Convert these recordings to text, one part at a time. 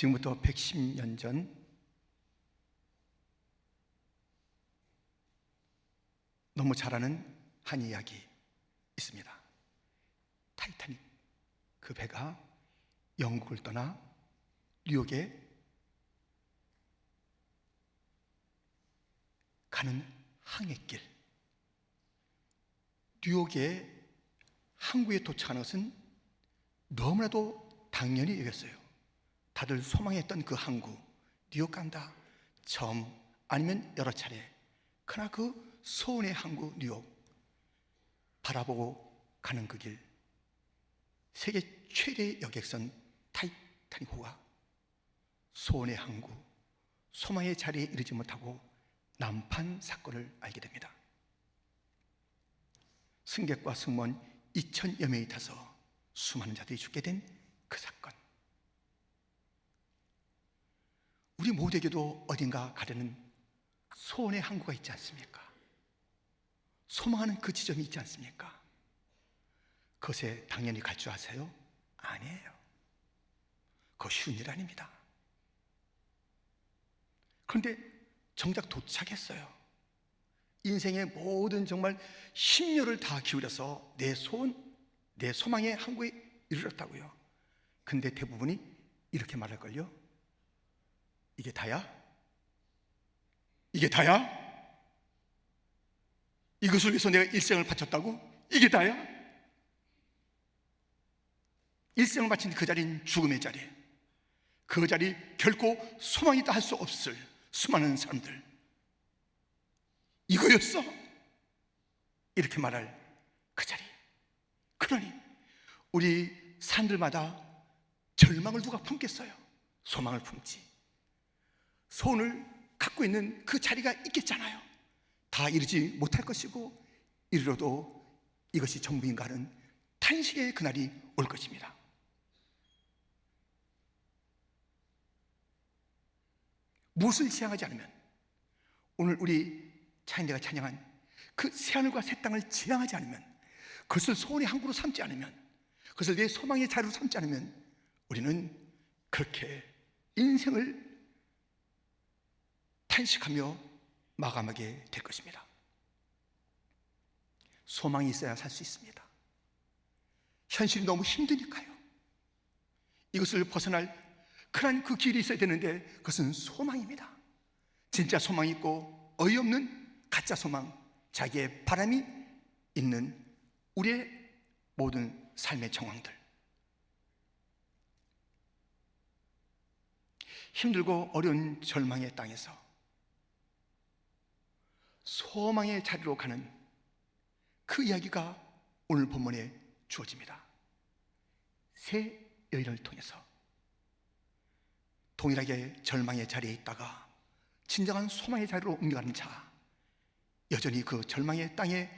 지금부터 110년 전 너무 잘 아는 한 이야기 있습니다. 타이타닉, 그 배가 영국을 떠나 뉴욕에 가는 항해길, 뉴욕에 항구에 도착하는 것은 너무나도 당연히 여겼어요. 다들 소망했던 그 항구, 뉴욕 간다, 처음 아니면 여러 차례. 그러나 그 소원의 항구 뉴욕 바라보고 가는 그 길, 세계 최대의 여객선 타이타닉호가 소원의 항구, 소망의 자리에 이르지 못하고 난판 사건을 알게 됩니다. 승객과 승무원 2,000여 명이 타서 수많은 자들이 죽게 된 그 사건. 우리 모두에게도 어딘가 가려는 소원의 항구가 있지 않습니까? 소망하는 그 지점이 있지 않습니까? 그것에 당연히 갈 줄 아세요? 아니에요. 그거 쉬운 일 아닙니다. 그런데 정작 도착했어요. 인생의 모든 정말 심려를 다 기울여서 내 소원, 내 소망의 항구에 이르렀다고요. 근데 대부분이 이렇게 말할걸요. 이게 다야? 이게 다야? 이것을 위해서 내가 일생을 바쳤다고? 이게 다야? 일생을 바친 그 자리는 죽음의 자리, 그 자리 결코 소망이다 할 수 없을 수많은 사람들, 이거였어? 이렇게 말할 그 자리. 그러니 우리 사람들마다 절망을 누가 품겠어요? 소망을 품지. 소원을 갖고 있는 그 자리가 있겠잖아요. 다 이루지 못할 것이고 이르러도 이것이 전부인가 하는 탄식의 그날이 올 것입니다. 무엇을 지향하지 않으면, 오늘 우리 찬양대가 찬양한 그 새하늘과 새 땅을 지향하지 않으면, 그것을 소원의 항구로 삼지 않으면, 그것을 내 소망의 자리로 삼지 않으면 우리는 그렇게 인생을 탄식하며 마감하게 될 것입니다. 소망이 있어야 살 수 있습니다. 현실이 너무 힘드니까요. 이것을 벗어날 그런 그 길이 있어야 되는데 그것은 소망입니다. 진짜 소망이 있고 어이없는 가짜 소망, 자기의 바람이 있는 우리의 모든 삶의 정황들, 힘들고 어려운 절망의 땅에서 소망의 자리로 가는 그 이야기가 오늘 본문에 주어집니다. 새 여인을 통해서 동일하게 절망의 자리에 있다가 진정한 소망의 자리로 옮겨가는 자, 여전히 그 절망의 땅에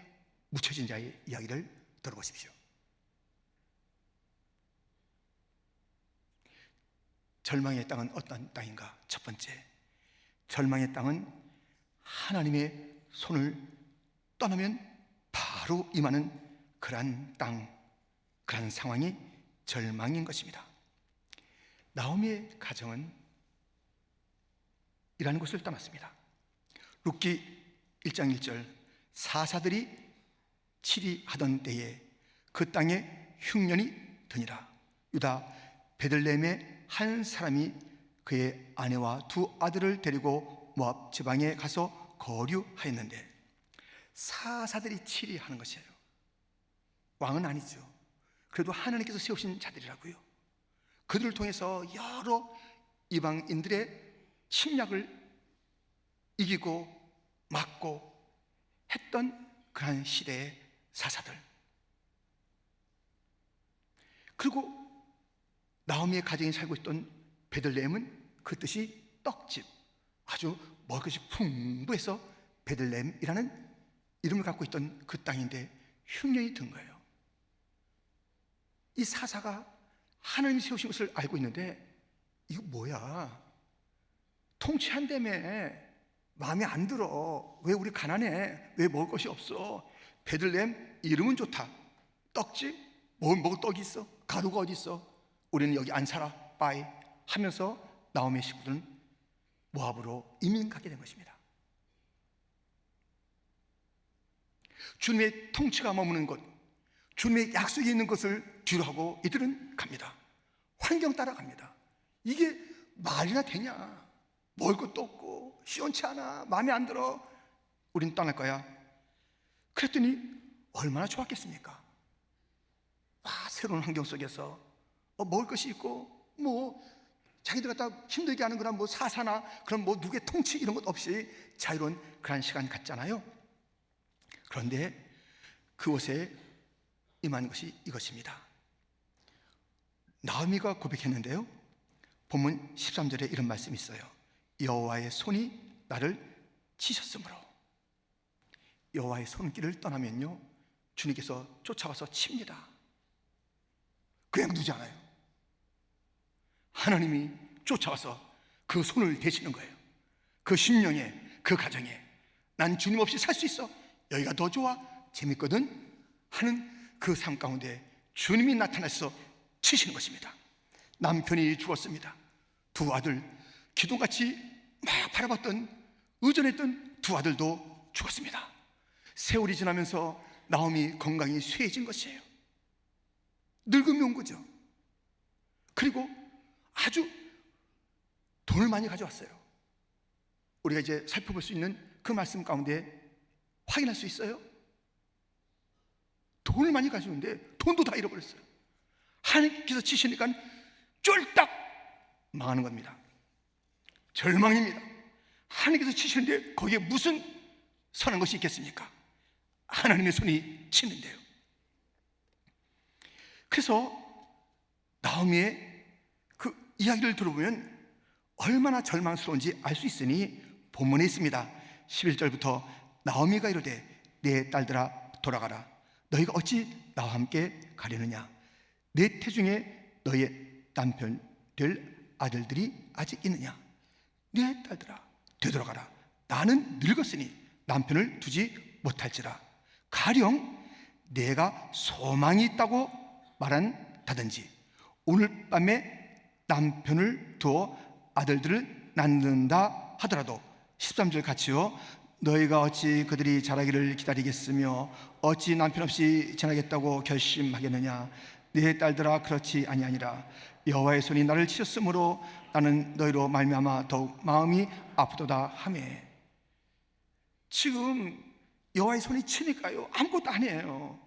묻혀진 자의 이야기를 들어보십시오. 절망의 땅은 어떤 땅인가? 첫 번째, 절망의 땅은 하나님의 손을 떠나면 바로 임하는 그러한 땅, 그러한 상황이 절망인 것입니다. 나오미의 가정은 이라는 것을 떠났습니다. 룻기 1장 1절, 사사들이 치리하던 때에 그 땅에 흉년이 드니라. 유다 베들레헴의 한 사람이 그의 아내와 두 아들을 데리고 모압 지방에 가서 거류하였는데, 사사들이 치리하는 것이에요. 왕은 아니죠. 그래도 하나님께서 세우신 자들이라고요. 그들을 통해서 여러 이방인들의 침략을 이기고 막고 했던 그러한 시대의 사사들. 그리고 나오미의 가정이 살고 있던 베들레헴은 그 뜻이 떡집, 아주 먹을 것이 풍부해서 베들레헴이라는 이름을 갖고 있던 그 땅인데 흉년이 든 거예요. 이 사사가 하나님이 세우신 것을 알고 있는데, 이거 뭐야, 통치한다며, 마음에 안 들어, 왜 우리 가난해, 왜 먹을 것이 없어, 베들레헴 이름은 좋다, 떡집, 뭘 먹을 떡이 있어, 가루가 어디 있어, 우리는 여기 안 살아, 빠이 하면서 나오미의 식구들은 모압으로 이민 가게 된 것입니다. 주님의 통치가 머무는 곳, 주님의 약속이 있는 것을 뒤로하고 이들은 갑니다. 환경 따라 갑니다. 이게 말이나 되냐? 먹을 것도 없고 시원치 않아, 마음에 안 들어, 우린 떠날 거야. 그랬더니 얼마나 좋았겠습니까? 와, 새로운 환경 속에서 먹을 것이 있고, 자기들 갖다 힘들게 하는 그런 사사나 그런 누구의 통치 이런 것 없이 자유로운 그런 시간 같잖아요. 그런데 그곳에 임한 것이 이것입니다. 나오미가 고백했는데요, 본문 13절에 이런 말씀이 있어요. 여호와의 손이 나를 치셨으므로. 여호와의 손길을 떠나면요, 주님께서 쫓아와서 칩니다. 그냥 두지 않아요. 하나님이 쫓아와서 그 손을 대시는 거예요. 그 심령에, 그 가정에 난 주님 없이 살 수 있어, 여기가 더 좋아, 재밌거든 하는 그 삶 가운데 주님이 나타나서 치시는 것입니다. 남편이 죽었습니다. 두 아들, 기둥같이 막 바라봤던, 의존했던 두 아들도 죽었습니다. 세월이 지나면서 나오미 건강이 쇠해진 것이에요. 늙음이 온 거죠. 그리고 아주 돈을 많이 가져왔어요. 우리가 이제 살펴볼 수 있는 그 말씀 가운데 확인할 수 있어요. 돈을 많이 가져오는데 돈도 다 잃어버렸어요. 하나님께서 치시니까 쫄딱 망하는 겁니다. 절망입니다. 하나님께서 치시는데 거기에 무슨 선한 것이 있겠습니까? 하나님의 손이 치는데요. 그래서 나오미의 그 이야기를 들어보면 얼마나 절망스러운지 알 수 있으니 본문에 있습니다. 11절부터 나오미가 이르되 내 딸들아 돌아가라. 너희가 어찌 나와 함께 가려느냐? 내 태중에 너희의 남편 될 아들들이 아직 있느냐? 내 딸들아 되돌아가라. 나는 늙었으니 남편을 두지 못할지라. 가령 내가 소망이 있다고 말한다든지 오늘 밤에 남편을 두어 아들들을 낳는다 하더라도 13절 같이요. 너희가 어찌 그들이 자라기를 기다리겠으며 어찌 남편 없이 지나겠다고 결심하겠느냐? 네 딸들아 그렇지 아니하니라. 여호와의 손이 나를 치셨으므로 나는 너희로 말미암아 더욱 마음이 아프도다 하매. 지금 여호와의 손이 치니까요 아무것도 아니에요.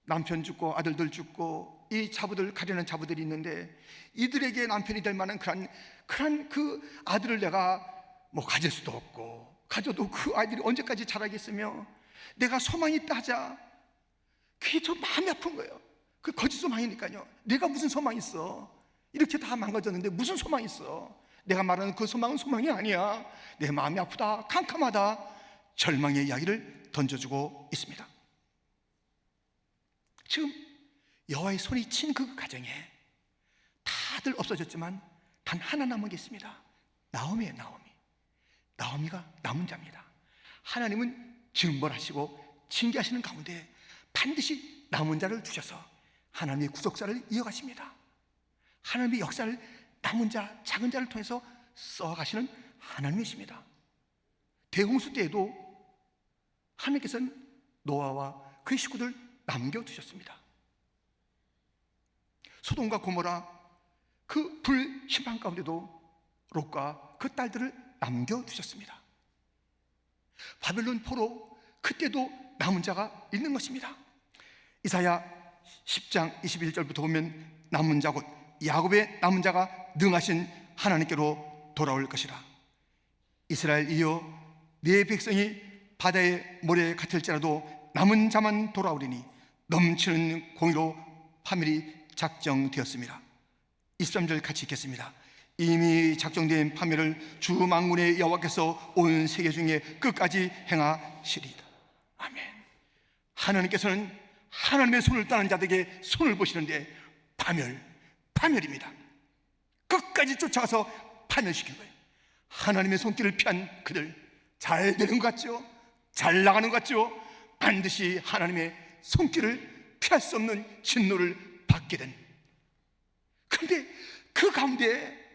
남편 죽고 아들들 죽고 이 자부들 가려는 자부들이 있는데 이들에게 남편이 될 만한 그런 그 아들을 내가 가질 수도 없고, 가져도 그 아이들이 언제까지 자라겠으며 내가 소망이 있다 하자. 그게 좀 마음이 아픈 거예요. 그 거짓 소망이니까요. 내가 무슨 소망이 있어? 이렇게 다 망가졌는데 무슨 소망이 있어? 내가 말하는 그 소망은 소망이 아니야. 내 마음이 아프다, 캄캄하다, 절망의 이야기를 던져주고 있습니다. 지금 여호와의 손이 친 그 가정에 다들 없어졌지만 단 하나 남은 게 있습니다. 나오미예요. 나오미가 남은 자입니다. 하나님은 징벌하시고 징계하시는 가운데 반드시 남은 자를 두셔서 하나님의 구속사를 이어가십니다. 하나님의 역사를 남은 자, 작은 자를 통해서 써가시는 하나님이십니다. 대홍수 때에도 하나님께서는 노아와 그의 식구들 남겨두셨습니다. 소돔과 고모라 그 불 심판 가운데도 롯과 그 딸들을 남겨두셨습니다. 바벨론 포로 그때도 남은 자가 있는 것입니다. 이사야 10장 21절부터 보면 남은 자 곧 야곱의 남은 자가 능하신 하나님께로 돌아올 것이라. 이스라엘이여 네 백성이 바다의 모래 같을지라도 남은 자만 돌아오리니 넘치는 공의로 파멸이 작정되었습니다. 23절 같이 읽겠습니다. 이미 작정된 파멸을 주 만군의 여호와께서 온 세계 중에 끝까지 행하시리이다. 아멘. 하나님께서는 하나님의 손을 떠난 자들에게 손을 보시는데 파멸입니다. 끝까지 쫓아가서 파멸시킨 거예요. 하나님의 손길을 피한 그들 잘 되는 것 같죠? 잘 나가는 것 같죠? 반드시 하나님의 손길을 피할 수 없는 진노를 받게 된. 그런데 그 가운데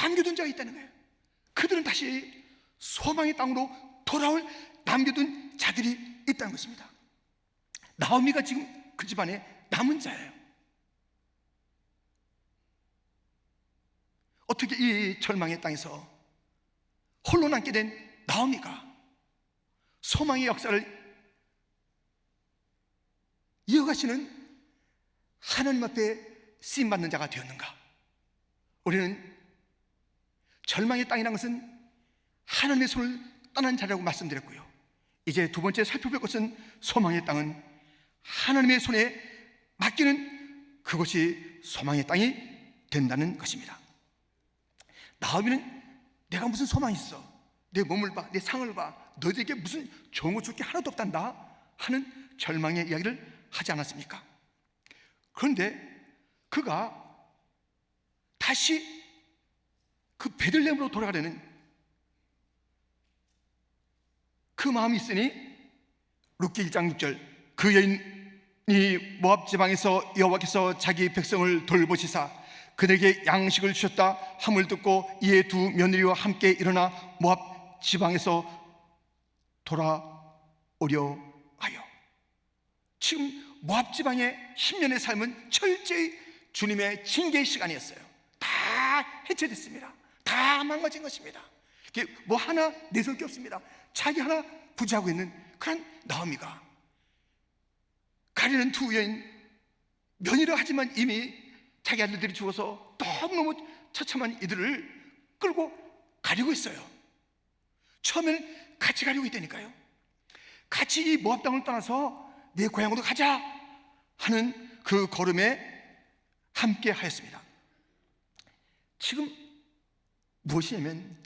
남겨둔 자가 있다는 거예요. 그들은 다시 소망의 땅으로 돌아올 남겨둔 자들이 있다는 것입니다. 나오미가 지금 그 집안에 남은 자예요. 어떻게 이 절망의 땅에서 홀로 남게 된 나오미가 소망의 역사를 이어가시는 하나님 앞에 쓰임받는 자가 되었는가? 우리는 절망의 땅이라는 것은 하나님의 손을 떠난 자라고 말씀드렸고요. 이제 두 번째 살펴볼 것은 소망의 땅은 하나님의 손에 맡기는 그것이 소망의 땅이 된다는 것입니다. 나오미는 내가 무슨 소망이 있어? 내 몸을 봐, 내 상을 봐, 너희들에게 무슨 좋은 거 줄 게 하나도 없단다 하는 절망의 이야기를 하지 않았습니까? 그런데 그가 다시 그 베들레헴으로 돌아가려는 그 마음이 있으니 룻기 1장 6절 그 여인이 모압 지방에서 여호와께서 자기 백성을 돌보시사 그들에게 양식을 주셨다 함을 듣고 이에 두 며느리와 함께 일어나 모압 지방에서 돌아오려 하여. 지금 모압 지방의 10년의 삶은 철저히 주님의 징계의 시간이었어요. 다 해체됐습니다. 다 망가진 것입니다. 뭐 하나 내세울 게 없습니다. 자기 하나 부지하고 있는 그런 나오미가 가리는 두 여인 며느리라 하지만 이미 자기 아들들이 죽어서 너무너무 처참한 이들을 끌고 가려고 있어요. 처음에는 같이 가려고 했다니까요. 같이 이 모압 땅을 떠나서 내 고향으로 가자 하는 그 걸음에 함께 하였습니다. 지금 무엇이냐면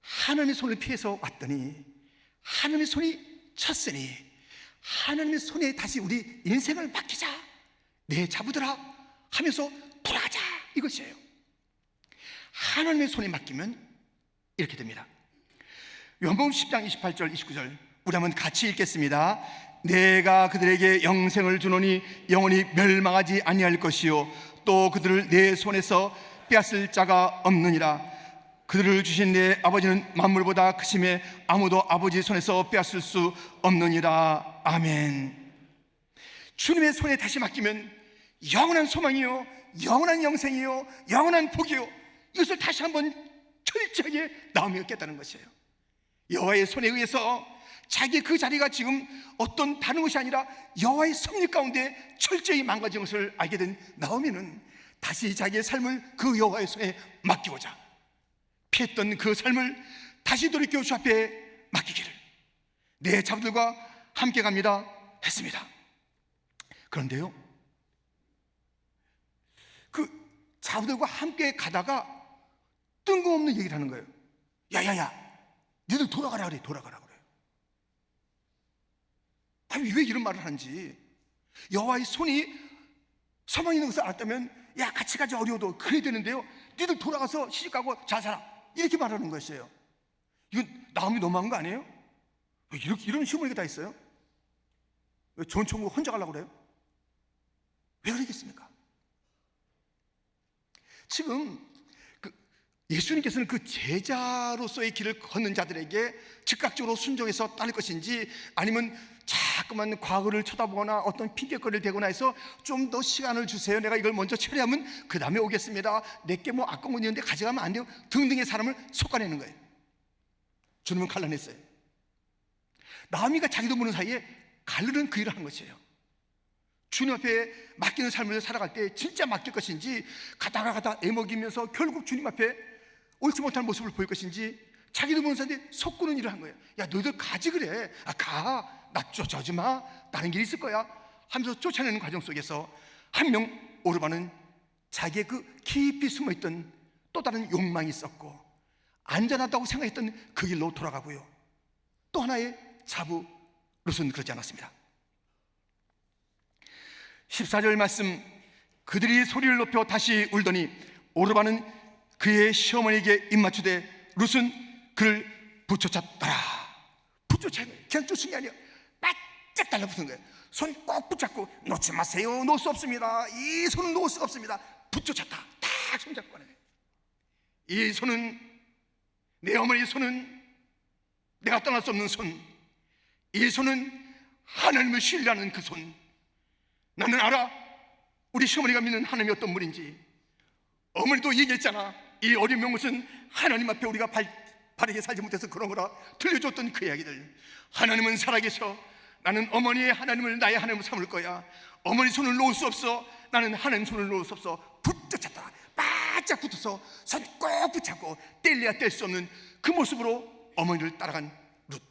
하나님의 손을 피해서 왔더니 하나님의 손이 쳤으니 하나님의 손에 다시 우리 인생을 맡기자, 내 자부들아 하면서 돌아가자, 이것이에요. 하나님의 손에 맡기면 이렇게 됩니다. 요한복음 10장 28절 29절 우리 한번 같이 읽겠습니다. 내가 그들에게 영생을 주노니 영원히 멸망하지 아니할 것이요 또 그들을 내 손에서 빼앗을 자가 없느니라. 그들을 주신 내 아버지는 만물보다 크심에 아무도 아버지 손에서 빼앗을 수 없느니라. 아멘. 주님의 손에 다시 맡기면 영원한 소망이요, 영원한 영생이요, 영원한 복이요, 이것을 다시 한번 철저하게 나오미가 깨닫는 것이에요. 여호와의 손에 의해서 자기 그 자리가 지금 어떤 다른 것이 아니라 여호와의 섭리 가운데 철저히 망가진 것을 알게 된 나오미는 다시 자기의 삶을 그 여호와의 손에 맡기고자 피했던 그 삶을 다시 돌이켜 주 앞에 맡기기를 내 자부들과 함께 갑니다 했습니다. 그런데요, 그 자부들과 함께 가다가 뜬금없는 얘기를 하는 거예요. 야야야, 니들 돌아가라 그래, 돌아가라 그래요. 아니 왜 이런 말을 하는지, 여호와의 손이 소망이 있는 것을 알았다면 야 같이 가자, 어려워도 그래야 되는데요, 니들 돌아가서 시집가고 잘 살아, 이렇게 말하는 것이에요. 이건 나오미 너무한 거 아니에요? 왜 이런 시어머니가 다 있어요? 왜 좋은 천국 혼자 가려고 그래요? 왜 그러겠습니까? 지금 예수님께서는 그 제자로서의 길을 걷는 자들에게 즉각적으로 순종해서 따를 것인지, 아니면 자꾸만 과거를 쳐다보거나 어떤 핑계거리를 대거나 해서 좀 더 시간을 주세요, 내가 이걸 먼저 처리하면 그 다음에 오겠습니다, 내게 뭐 아까운 건 있는데 가져가면 안 돼요 등등의 사람을 솎아내는 거예요. 주님은 갈라냈어요. 나오미가 자기도 모르는 사이에 갈르는 그 일을 한 것이에요. 주님 앞에 맡기는 삶을 살아갈 때 진짜 맡길 것인지, 가다가 애먹이면서 결국 주님 앞에 옳지 못한 모습을 보일 것인지, 자기도 모르는 사이에 속구는 일을 한 거예요. 야 너희들 가지 그래, 가, 나 쫓아오지 마, 다른 길이 있을 거야 하면서 쫓아내는 과정 속에서 한 명 오르반은 자기의 그 깊이 숨어있던 또 다른 욕망이 있었고 안전하다고 생각했던 그 길로 돌아가고요, 또 하나의 자부 룻은 그렇지 않았습니다. 14절 말씀, 그들이 소리를 높여 다시 울더니 오르반은 그의 시어머니에게 입맞추되 룻은 그를 붙여쳤더라. 붙여쳐요. 그냥 쫓은 게 아니에요. 바짝 달라붙은 거예요. 손 꼭 붙잡고 놓지 마세요, 놓을 수 없습니다, 이 손은 놓을 수가 없습니다. 붙여쳤다. 딱 손잡고 가는 거예요. 이 손은, 내 어머니의 손은 내가 떠날 수 없는 손, 이 손은 하나님을 신뢰하는 그 손. 나는 알아, 우리 시어머니가 믿는 하나님이 어떤 분인지. 어머니도 얘기했잖아. 이 어린 명못은 하나님 앞에 우리가 바르게 살지 못해서 그런 거라 들려줬던 그 이야기들. 하나님은 살아계셔. 나는 어머니의 하나님을 나의 하나님으로 삼을 거야. 어머니 손을 놓을 수 없어. 나는 하나님 손을 놓을 수 없어. 붙잡다 바짝 붙어서 손 꼭 붙잡고 뗄래야 뗄 수 없는 그 모습으로 어머니를 따라간 룻.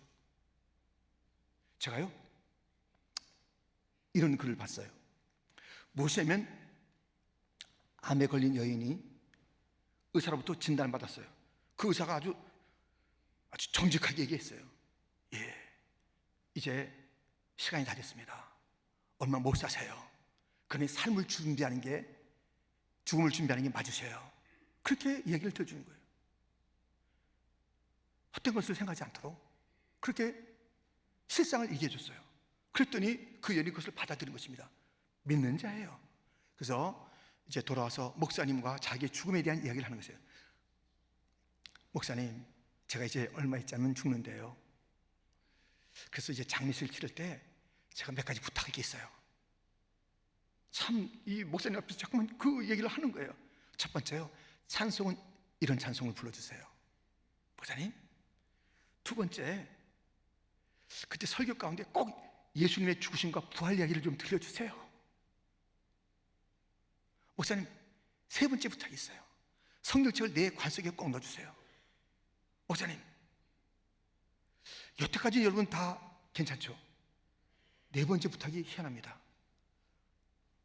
제가요 이런 글을 봤어요. 무엇이냐면, 암에 걸린 여인이 의사로부터 진단을 받았어요. 그 의사가 아주 정직하게 얘기했어요. 예, 이제 시간이 다 됐습니다. 얼마 못 사세요. 그러니 삶을 준비하는 게, 죽음을 준비하는 게 맞으셔요. 그렇게 얘기를 들어주는 거예요. 헛된 것을 생각하지 않도록 그렇게 실상을 얘기해 줬어요. 그랬더니 그 여인이 그것을 받아들인 것입니다. 믿는 자예요. 그래서 이제 돌아와서 목사님과 자기의 죽음에 대한 이야기를 하는 것이에요. 목사님, 제가 이제 얼마 있지 않으면 죽는데요. 그래서 이제 장례식을 치를 때 제가 몇 가지 부탁할 게 있어요. 참, 이 목사님 앞에서 자꾸만 그 얘기를 하는 거예요. 첫 번째요, 찬송은 이런 찬송을 불러주세요. 목사님. 두 번째, 그때 설교 가운데 꼭 예수님의 죽으심과 부활 이야기를 좀 들려주세요. 목사님, 세 번째 부탁이 있어요. 성경책을 내 관 속에 꼭 넣어주세요. 목사님, 여태까지 여러분 다 괜찮죠? 네 번째 부탁이 희한합니다.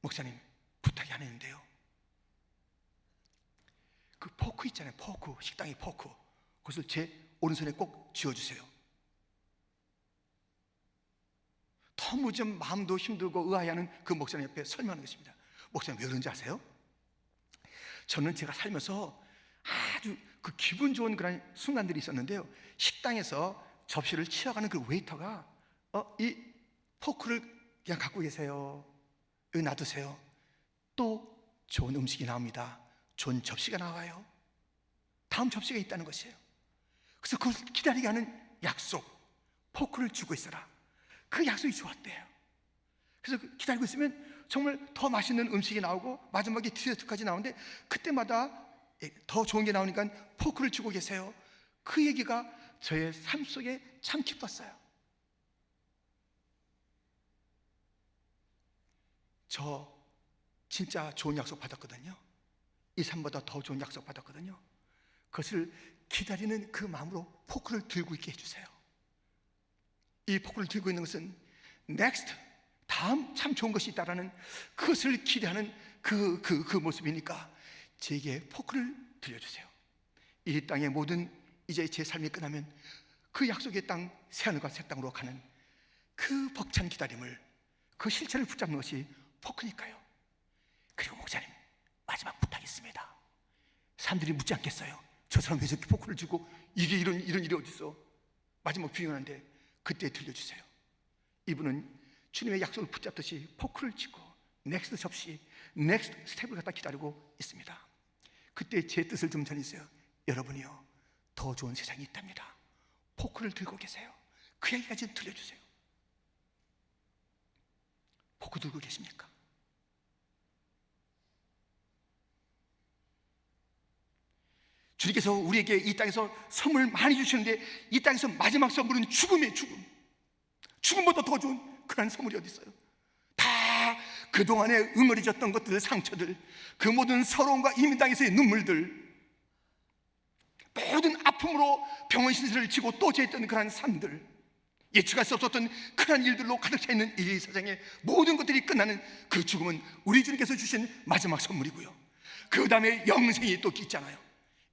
목사님, 부탁이 하나 있는데요. 그 포크 있잖아요. 포크, 식당의 포크, 그것을 제 오른손에 꼭 쥐어주세요. 너무 좀 마음도 힘들고 의아해하는 그 목사님 옆에 설명하는 것입니다. 목사님, 왜 그런지 아세요? 저는 제가 살면서 아주 그 기분 좋은 그런 순간들이 있었는데요. 식당에서 접시를 치워가는 그 웨이터가 이 포크를 그냥 갖고 계세요. 여기 놔두세요. 또 좋은 음식이 나옵니다. 좋은 접시가 나와요. 다음 접시가 있다는 것이에요. 그래서 그걸 기다리게 하는 약속, 포크를 주고 있어라. 그 약속이 좋았대요. 그래서 기다리고 있으면 정말 더 맛있는 음식이 나오고 마지막에 디저트까지 나오는데, 그때마다 더 좋은 게 나오니까 포크를 주고 계세요. 그 얘기가 저의 삶 속에 참 기뻤어요. 저 진짜 좋은 약속 받았거든요. 이 삶보다 더 좋은 약속 받았거든요. 그것을 기다리는 그 마음으로 포크를 들고 있게 해주세요. 이 포크를 들고 있는 것은 next, 다음 참 좋은 것이 있다라는 그것을 기대하는 그 모습이니까 제게 포크를 들려주세요. 이 땅의 모든, 이제 제 삶이 끝나면 그 약속의 땅, 새하늘과 새 땅으로 가는 그 벅찬 기다림을, 그 실체를 붙잡는 것이 포크니까요. 그리고 목사님, 마지막 부탁이 있습니다. 사람들이 묻지 않겠어요? 저 사람 왜 저렇게 포크를 주고, 이게 이런 일이 어디 있어? 마지막 비행하는데 그때 들려주세요. 이분은 주님의 약속을 붙잡듯이 포크를 쥐고 넥스트 접시, 넥스트 스텝을 갖다 기다리고 있습니다. 그때 제 뜻을 좀 전해주세요. 여러분이요, 더 좋은 세상이 있답니다. 포크를 들고 계세요. 그 얘기까지 좀 들려주세요. 포크 들고 계십니까? 주님께서 우리에게 이 땅에서 선물 많이 주시는데, 이 땅에서 마지막 선물은 죽음이에요. 죽음보다 더 좋은 그런 선물이 어디 있어요? 다 그동안에 응어리졌던 것들, 상처들, 그 모든 서러움과 이민 땅에서의 눈물들, 모든 아픔으로 병원 신세를 지고 또 재했던 그런 삶들, 예측할 수 없었던 그런 일들로 가득 차 있는 이 세상의 모든 것들이 끝나는 그 죽음은 우리 주님께서 주신 마지막 선물이고요. 그 다음에 영생이 또 있잖아요.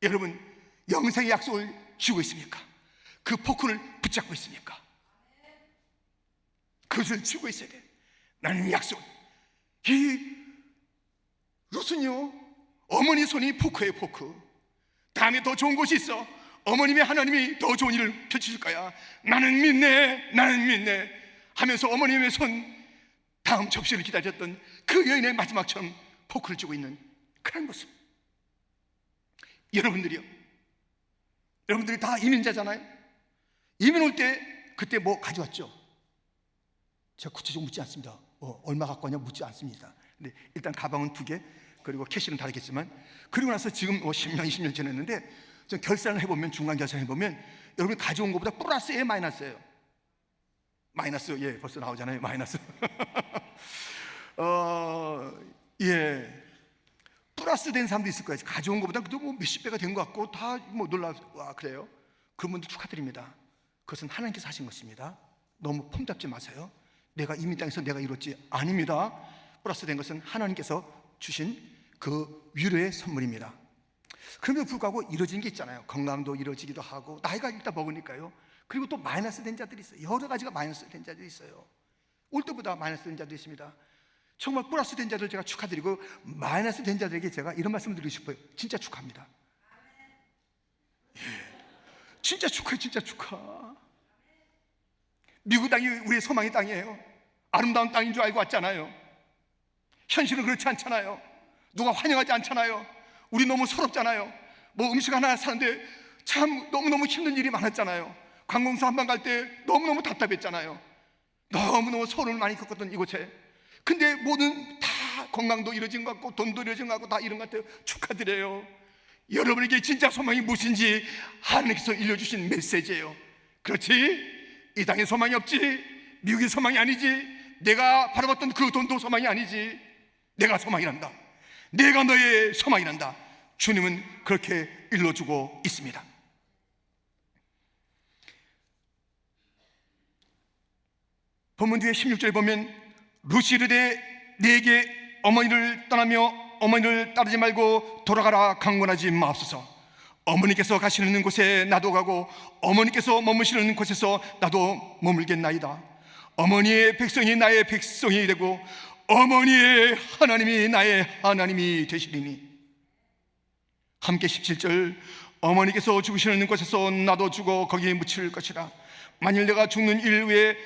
여러분, 영생의 약속을 쥐고 있습니까? 그 포크를 붙잡고 있습니까? 그것을 쥐고 있어야 돼. 나는 약속. 이 룻은요, 어머니 손이 포크예요. 포크. 다음에 더 좋은 곳이 있어. 어머님의 하나님이 더 좋은 일을 펼치실 거야. 나는 믿네 하면서 어머님의 손, 다음 접시를 기다렸던 그 여인의 마지막처럼 포크를 쥐고 있는 그런 모습. 여러분들이요, 여러분들이 다 이민자잖아요. 이민 올 때 그때 뭐 가져왔죠? 제가 구체적으로 묻지 않습니다. 얼마 갖고 왔냐 묻지 않습니다. 근데 일단 가방은 2개, 그리고 캐시는 다르겠지만, 그리고 나서 지금 10년, 20년 지났는데 좀 결산을 해보면, 중간 결산을 해보면 여러분이 가져온 것보다 플러스예요, 마이너스예요? 마이너스. 예, 벌써 나오잖아요, 마이너스. 예, 플러스 된 사람도 있을 거예요. 가져온 것보다 그래도 뭐 몇십 배가 된 것 같고 다 뭐 놀라워. 그래요? 그런 분들 축하드립니다. 그것은 하나님께서 하신 것입니다. 너무 폼 잡지 마세요. 내가 이민 땅에서 내가 이뤘지, 아닙니다. 플러스 된 것은 하나님께서 주신 그 위로의 선물입니다. 그럼에도 불구하고 이루어진 게 있잖아요. 건강도 이루어지기도 하고, 나이가 일단 먹으니까요. 그리고 또 마이너스 된 자들이 있어요. 여러 가지가 마이너스 된 자들이 있어요. 올 때보다 마이너스 된 자들이 있습니다. 정말 플러스 된 자들 제가 축하드리고, 마이너스 된 자들에게 제가 이런 말씀을 드리고 싶어요. 진짜 축하합니다. 예, 진짜 축하해, 진짜 축하. 미국 땅이 우리의 소망의 땅이에요. 아름다운 땅인 줄 알고 왔잖아요. 현실은 그렇지 않잖아요. 누가 환영하지 않잖아요. 우리 너무 서럽잖아요. 뭐 음식 하나 사는데 참 너무너무 힘든 일이 많았잖아요. 관공서 한 번 갈 때 너무너무 답답했잖아요. 너무너무 서운을 많이 겪었던 이곳에, 근데 모든 다 건강도 이루어진 것 같고 돈도 이루어진 것 같고 다 이런 것 같아요. 축하드려요. 여러분에게 진짜 소망이 무엇인지 하나님께서 일러주신 메시지예요. 그렇지? 이 땅에 소망이 없지, 미국의 소망이 아니지, 내가 바라봤던 그 돈도 소망이 아니지, 내가 소망이란다. 내가 너의 소망이란다. 주님은 그렇게 일러주고 있습니다. 본문 뒤에 16절에 보면, 루시르되 내게 어머니를 떠나며 어머니를 따르지 말고 돌아가라 강권하지 마옵소서. 어머니께서 가시는 곳에 나도 가고 어머니께서 머무시는 곳에서 나도 머물겠나이다. 어머니의 백성이 나의 백성이 되고 어머니의 하나님이 나의 하나님이 되시리니. 함께 17절, 어머니께서 죽으시는 곳에서 나도 죽어 거기에 묻힐 것이라. 만일 내가 죽는 일 후에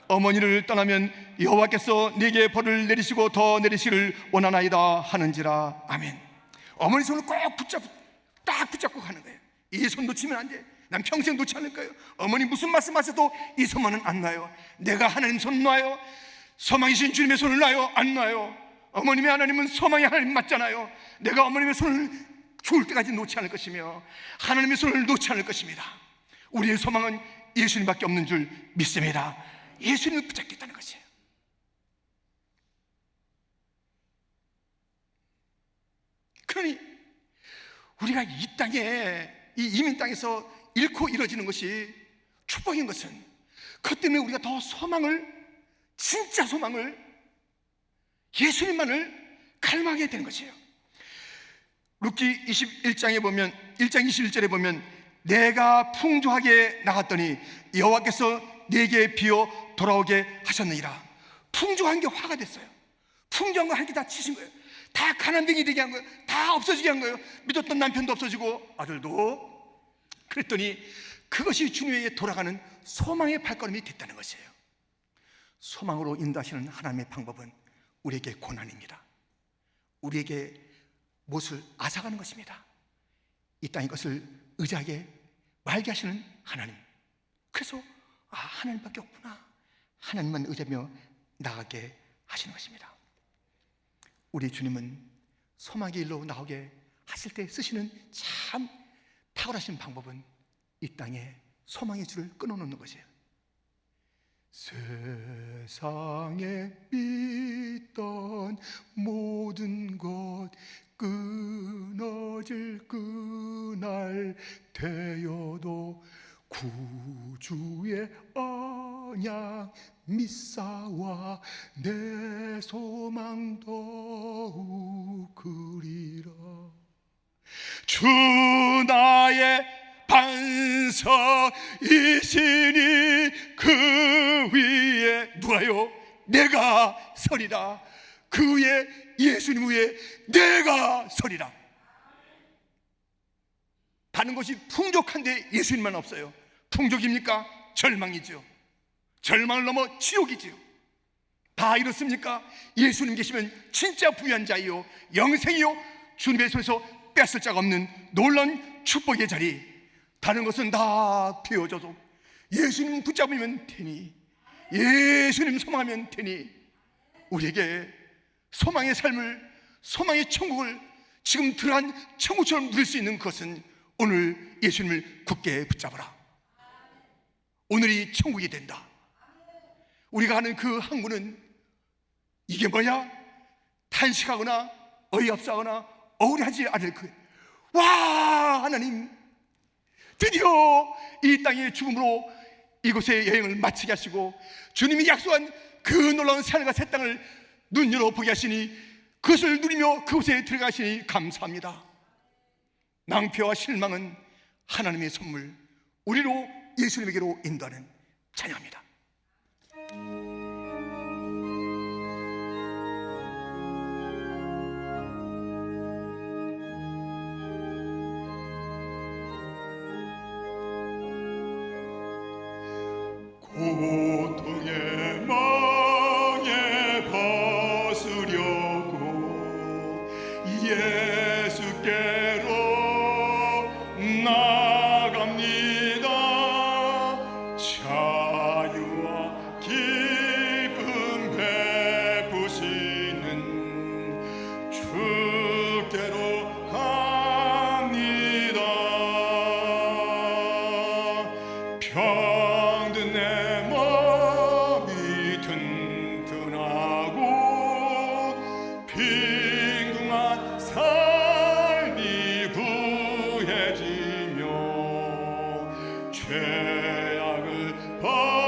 어머니를 떠나면 여호와께서 내게 벌을 내리시고 더 내리시를 원하나이다 하는지라. 아멘. 어머니 손을 꼭 딱 붙잡고 가는 거예요. 이 손 놓치면 안 돼. 난 평생 놓지 않을 거예요. 어머니 무슨 말씀하셔도 이 손만은 안 놔요. 내가 하나님 손 놔요. 소망이신 주님의 손을 놔요? 안 놔요. 어머님의 하나님은 소망의 하나님 맞잖아요. 내가 어머님의 손을 죽을 때까지 놓지 않을 것이며 하나님의 손을 놓지 않을 것입니다. 우리의 소망은 예수님밖에 없는 줄 믿습니다. 예수님을 붙잡겠다는 것이에요. 그러니 우리가 이 땅에, 이 이민 땅에서 잃고 이뤄지는 것이 축복인 것은, 그것 때문에 우리가 더 소망을, 진짜 소망을, 예수님만을 갈망하게 되는 것이에요. 룻기 21장에 보면, 1장 21절에 보면, 내가 풍조하게 나갔더니 여호와께서 내게 비어 돌아오게 하셨느니라. 풍조한 게 화가 됐어요. 풍조한 거 한 개 다 치신 거예요. 다 가난뱅이 되게 한 거예요. 다 없어지게 한 거예요. 믿었던 남편도 없어지고 아들도. 그랬더니 그것이 주님에게 돌아가는 소망의 발걸음이 됐다는 것이에요. 소망으로 인도하시는 하나님의 방법은 우리에게 고난입니다. 우리에게 못을 앗아가는 것입니다. 이 땅의 것을 의지하게 말게 하시는 하나님. 그래서 하나님밖에 없구나, 하나님만 의지하며 나가게 하시는 것입니다. 우리 주님은 소망의 일로 나오게 하실 때 쓰시는 참 탁월하신 방법은 이 땅에 소망의 줄을 끊어놓는 것이에요. 세상에 믿던 모든 것 끊어질 그날 되어도 구주의 언약 믿사와 내 소망 더욱 그리라. 주 나의 반석이시니 그 위에 누가요? 내가 서리라. 그 위에, 예수님 위에 내가 서리라. 다른 것이 풍족한데 예수님만 없어요. 풍족입니까? 절망이죠. 절망을 넘어 지옥이지요. 다 이렇습니까? 예수님 계시면 진짜 부유한 자이요, 영생이요, 주님의 손에서 뺏을 자가 없는 놀라운 축복의 자리. 다른 것은 다 비워져도 예수님 붙잡으면 되니, 예수님 소망하면 되니, 우리에게 소망의 삶을, 소망의 천국을 지금 들어간 천국처럼 누릴 수 있는 것은 오늘 예수님을 굳게 붙잡아라. 오늘이 천국이 된다. 우리가 하는 그 항구는 이게 뭐냐? 탄식하거나 어이없어하거나 억울하지 않을 거예요. 와, 하나님 드디어 이 땅의 죽음으로 이곳의 여행을 마치게 하시고 주님이 약속한 그 놀라운 하늘과 새 땅을 눈 열어 보게 하시니 그것을 누리며 그곳에 들어가시니 감사합니다. 낭패와 실망은 하나님의 선물, 우리로 예수님에게로 인도하는 찬양합니다. 고통의 멍에 벗으려고 예수께로 나갑니다. 자유와 기쁨 베푸시는 주께로 갑니다. 병든 내 몸이 튼튼하고 빈궁한 삶이 부해지며 죄악을 벗어버리려고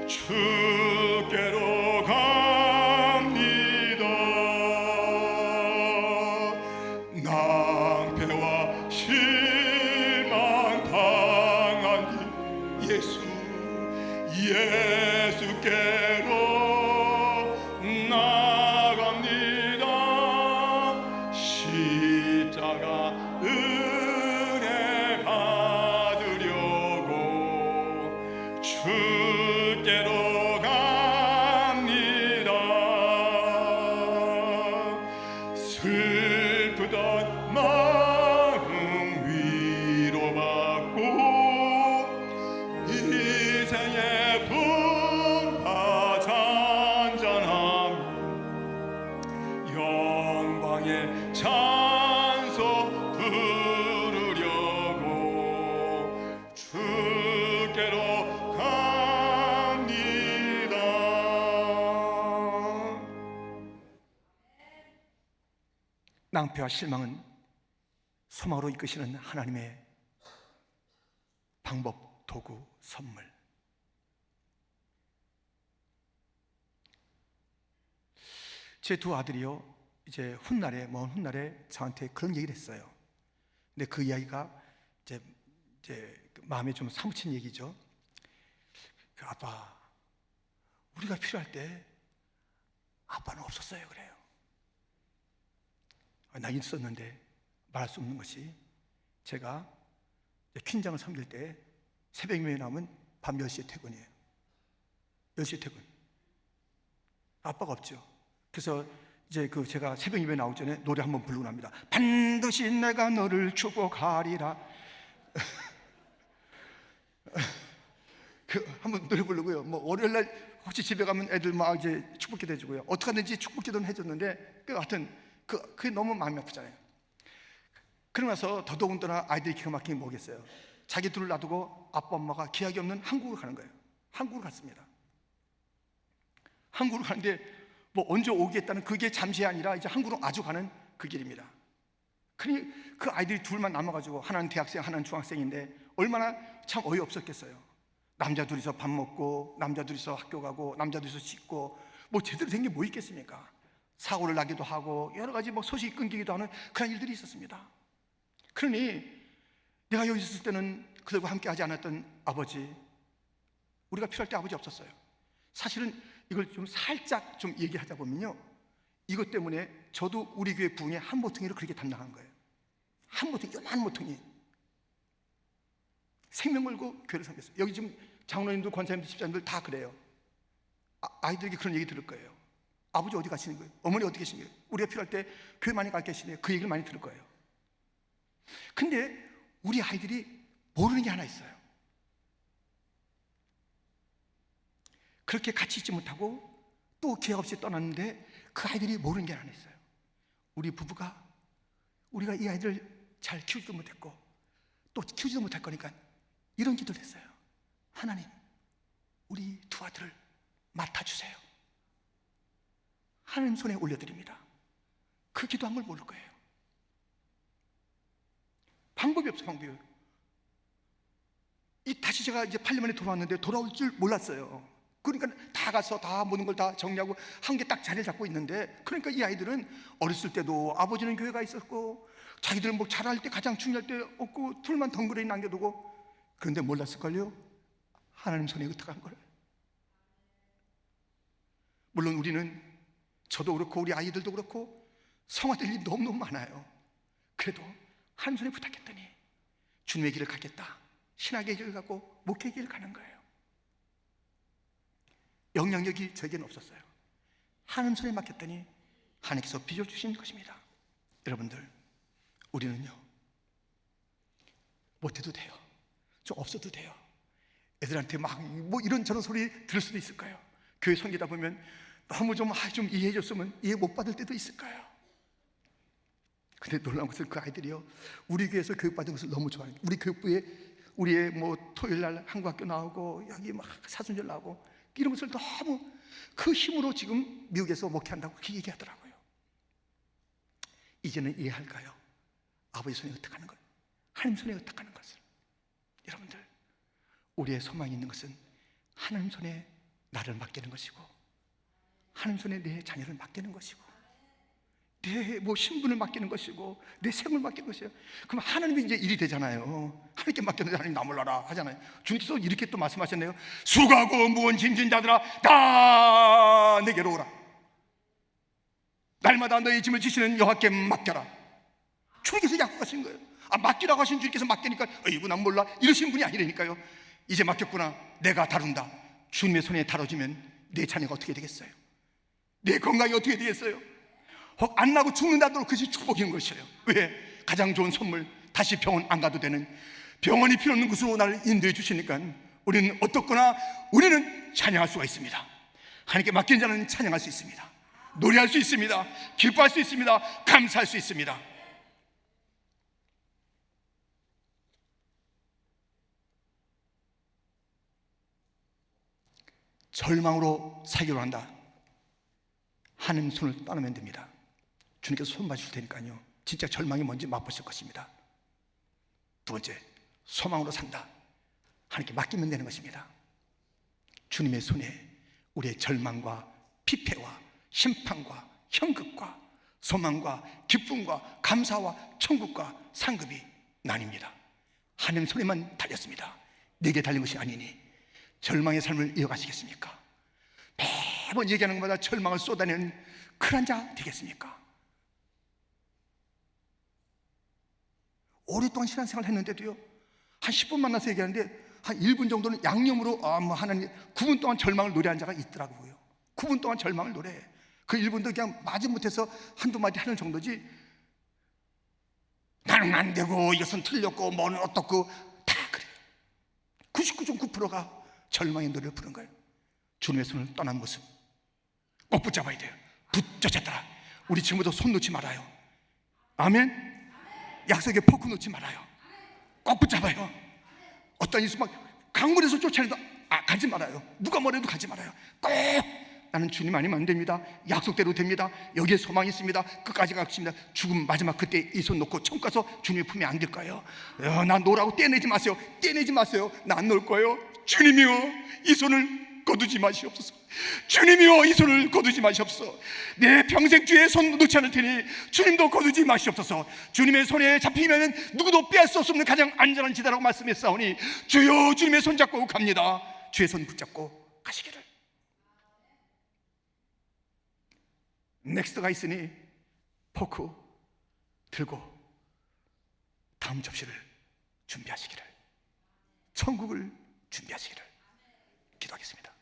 주께로 갑니다. 낭패와 실망 당한 예수께로 나갑니다. 십자가 은혜 받으려고 주께로 갑니다. 슬프던 마음 위로받고 인생의 풍파 잔잔함 영광의 찬송 부르려고 주께로 갑니다. 낭패와 실망은 소망으로 이끄시는 하나님의 방법, 도구, 선물. 제 두 아들이요, 이제 먼 훗날에 저한테 그런 얘기를 했어요. 근데 그 이야기가 이제 마음에 좀 사무친 얘기죠. 아빠, 우리가 필요할 때 아빠는 없었어요. 그래요. 나 있었는데 말할 수 없는 것이, 제가 퀸장을 섬길 때 새벽이면 나오면 밤 10시에 퇴근이에요. 10시에 퇴근. 아빠가 없죠. 그래서 이제 제가 새벽 예배 나오기 전에 노래 한번 부르고 납니다. 반드시 내가 너를 축복하리라. 한번 노래 부르고요. 뭐 월요일날 혹시 집에 가면 애들 막 이제 축복기도 해주고요. 어떻게 하든지 축복기도는 해줬는데 하여튼 그게 너무 마음이 아프잖아요. 그러고 나서 더더군다나 아이들이 기가 막히게 뭐겠어요. 자기 둘을 놔두고 아빠 엄마가 기약이 없는 한국으로 가는 거예요. 한국으로 갔습니다. 한국으로 가는데 뭐 언제 오겠다는 그게 잠시 아니라 이제 한국으로 아주 가는 그 길입니다. 그러니 그 아이들이 둘만 남아가지고 하나는 대학생, 하나는 중학생인데 얼마나 참 어이없었겠어요. 남자 둘이서 밥 먹고, 남자 둘이서 학교 가고, 남자 둘이서 씻고, 뭐 제대로 된 게 뭐 있겠습니까? 사고를 나기도 하고 여러 가지 뭐 소식이 끊기기도 하는 그런 일들이 있었습니다. 그러니 내가 여기 있을 때는 그들과 함께 하지 않았던 아버지, 우리가 필요할 때 아버지 없었어요. 사실은 이걸 좀 살짝 좀 얘기하다 보면요, 이것 때문에 저도 우리 교회 부흥의 한 모퉁이를 그렇게 담당한 거예요. 한 모퉁이, 요만 모퉁이 생명 걸고 교회를 섬겼어요. 여기 지금 장로님들, 권사님들, 집사님들 다 그래요. 아이들에게 그런 얘기 들을 거예요. 아버지 어디 가시는 거예요? 어머니 어디 계신 거예요? 우리가 필요할 때 교회 많이 가 계시네요. 그 얘기를 많이 들을 거예요. 근데 우리 아이들이 모르는 게 하나 있어요. 그렇게 같이 있지 못하고 또 기약 없이 떠났는데 그 아이들이 모르는 게 하나 있어요. 우리 부부가 우리가 이 아이들을 잘 키우지도 못했고 또 키우지도 못할 거니까 이런 기도를 했어요. 하나님, 우리 두 아들을 맡아주세요. 하나님 손에 올려드립니다. 그 기도한 걸 모를 거예요. 방법이 없어요. 방법이. 다시 제가 이제 8년 만에 돌아왔는데 돌아올 줄 몰랐어요. 그러니까 다 가서 다 모든 걸 다 정리하고 한 개 딱 자리를 잡고 있는데, 그러니까 이 아이들은 어렸을 때도 아버지는 교회가 있었고 자기들은 뭐 잘할 때 가장 중요할 때 없고 둘만 덩그러니 남겨두고, 그런데 몰랐을걸요? 하나님 손에 의탁한 걸. 물론 우리는, 저도 그렇고 우리 아이들도 그렇고 성화될 일이 너무너무 많아요. 그래도 하나님 손에 부탁했더니 주님의 길을 가겠다, 신학의 길을 가고 목회의 길을 가는 거예요. 영향력이 저에게는 없었어요. 하나님 손에 맡겼더니 하나님께서 빚어주신 것입니다. 여러분들, 우리는요, 못해도 돼요. 좀 없어도 돼요. 애들한테 막 뭐 이런저런 소리 들을 수도 있을 거예요. 교회 섬기다 보면 너무 좀 이해해 줬으면 이해 못 받을 때도 있을 거예요. 근데 놀라운 것은 그 아이들이요, 우리 교회에서 교육받은 것을 너무 좋아해요. 우리 교육부에 우리의 뭐 토요일 날 한국학교 나오고 여기 막 사순절 나오고 이런 것을 너무 그 힘으로 지금 미국에서 목회한다고 그렇게 얘기하더라고요. 이제는 이해할까요? 아버지 손에 의탁하는 것, 하나님 손에 의탁하는 것을. 여러분들, 우리의 소망이 있는 것은 하나님 손에 나를 맡기는 것이고, 하나님 손에 내 자녀를 맡기는 것이고, 내 뭐 신분을 맡기는 것이고, 내 생을 맡기는 것이에요. 그럼 하나님이 이제 일이 되잖아요. 하나님께 맡겼는데 하나님 나 몰라라 하잖아요. 주님께서 이렇게 또 말씀하셨네요. 수고하고 무거운 짐진 자들아 다 내게로 오라. 날마다 너희 짐을 지시는 여호와께 맡겨라. 주님께서 약속하신 거예요. 맡기라고 하신 주님께서 맡기니까 어이구 난 몰라 이러신 분이 아니라니까요. 이제 맡겼구나, 내가 다룬다. 주님의 손에 다뤄지면 내 자녀가 어떻게 되겠어요? 내 건강이 어떻게 되겠어요? 혹 안 나고 죽는다도 그것이 축복인 것이에요. 왜? 가장 좋은 선물, 다시 병원 안 가도 되는, 병원이 필요 없는 곳으로 나를 인도해 주시니까 우리는 어떻거나 우리는 찬양할 수가 있습니다. 하나님께 맡긴 자는 찬양할 수 있습니다. 노래할 수 있습니다. 기뻐할 수 있습니다. 감사할 수 있습니다. 절망으로 살기로 한다. 하나님 손을 떠나면 됩니다. 주님께서 손 봐주실 테니까요, 진짜 절망이 뭔지 맛보실 것입니다. 두 번째, 소망으로 산다. 하나님께 맡기면 되는 것입니다. 주님의 손에 우리의 절망과 피폐와 심판과 형극과 소망과 기쁨과 감사와 천국과 상급이 나뉩니다. 하나님 손에만 달렸습니다. 내게 달린 것이 아니니 절망의 삶을 이어가시겠습니까? 매번 얘기하는 것마다 절망을 쏟아내는 그런 자 되겠습니까? 오랫동안 신앙생활을 했는데도요, 한 10분 만나서 얘기하는데 한 1분 정도는 양념으로 하나님 9분 동안 절망을 노래한 자가 있더라고요. 9분 동안 절망을 노래해. 그 1분도 그냥 마지못해서 한두 마디 하는 정도지, 나는 안 되고 이것은 틀렸고 뭐는 어떻고 다 그래. 99.9%가 절망의 노래를 부른 거예요. 주님의 손을 떠난 모습 꼭 붙잡아야 돼요. 붙잡았더라. 우리 지금부터 손 놓지 말아요. 아멘. 약속에 포크 놓지 말아요. 꼭 붙잡아요. 어떤 이수 막 강물에서 쫓아내도 가지 말아요. 누가 뭐래도 가지 말아요. 꼭 나는 주님 아니면 안 됩니다. 약속대로 됩니다. 여기에 소망이 있습니다. 끝까지 가겠습니다. 죽음 마지막 그때 이 손 놓고 천국 가서 주님의 품에 안길 거예요. 나 놓으라고 떼내지 마세요. 떼내지 마세요. 나 안 놓을 거예요. 주님이요, 이 손을 거두지 마시옵소서. 주님이요, 이 손을 거두지 마시옵소서. 내 평생 주의 손 놓지 않을 테니 주님도 거두지 마시옵소서. 주님의 손에 잡히면 누구도 빼앗을 수 없는 가장 안전한 지대라고 말씀했사오니 주여, 주님의 손 잡고 갑니다. 주의 손 붙잡고 가시기를. 넥스트가 있으니 포크 들고 다음 접시를 준비하시기를, 천국을 준비하시기를 기도하겠습니다.